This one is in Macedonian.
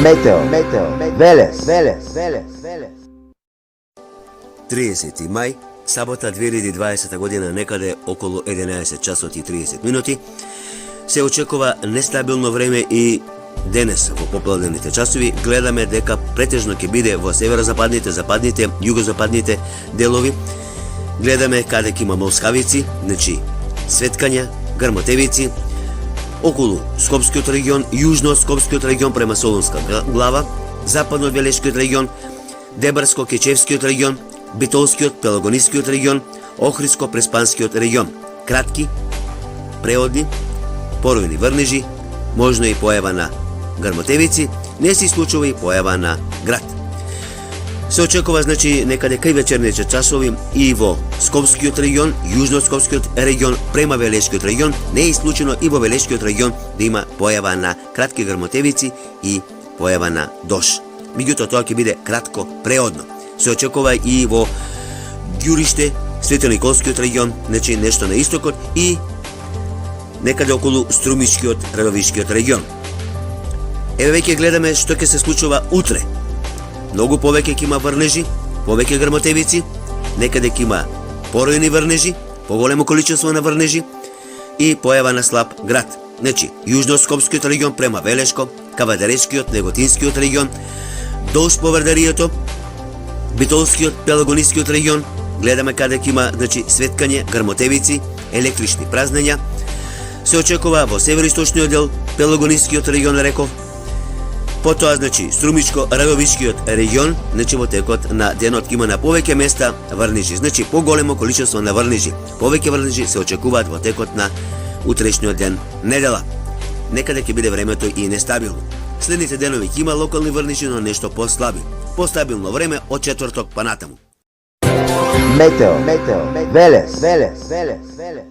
Meteo, Велес. 30. мaj, sabota 2020 година, некаде околу 11 часот и 30 минути, се очекува нестабилно време и денес во попладневните часови гледаме дека претежно ќе биде во северозападните, западните, југозападните делови. Гледаме каде ќе има молскавици, значи светкања, грмотевици, околу Скопскиот регион, јужно од Скопскиот регион према Солунска глава, западно од Велешкиот регион, Дебарско-Кечевскиот регион, Битолскиот, Пелагонискиот регион, Охридско-Преспанскиот регион. Кратки, преодни, поровни врнежи, можно и појава на грмотевици, не се исклучува и појава на град. Се очекува, значи, некаде кај вечерните часови и во Скопскиот регион, јужно од Скопскиот регион, према Велешкиот регион, не е исклучено и во Велешкиот регион да има појава на кратки грмотевици и појава на дош. Меѓутоа, тоа ќе биде кратко преодно. Се очекува и во Ѓуриште, Светониколскиот регион, значи нешто на истокот и некаде околу Струмичкиот, Радовишкиот регион. Еве веќе гледаме што ќе се случува утре. Многу повеќе ќе има врнежи, повеќе грмотевици, некаде ќе има поројни врнежи, поголемо количество на врнежи и појава на слаб град. Значи, јужно од Скопскиот регион према Велешко, Кавадаречкиот, Неготинскиот регион, долж по Вардаријето, Битолскиот, Пелагонискиот регион, гледаме каде ќе има, значи, светкање, грмотевици, електрични празнења. Се очекува во североисточниот дел, Пелагонискиот регион, реков. Потоа, значи, Струмичко-Радовишкиот регион, значи во текот на денот ќе има на повеќе места врнежи, значи поголемо количество на врнежи. Повеќе врнежи се очекуваат во текот на утрешниот ден, недела. Некаде ќе биде времето и нестабилно. Следните денови ќе има локални врнежи, но нешто послаби. Постабилно време од четврток па натаму. Метео, Велес.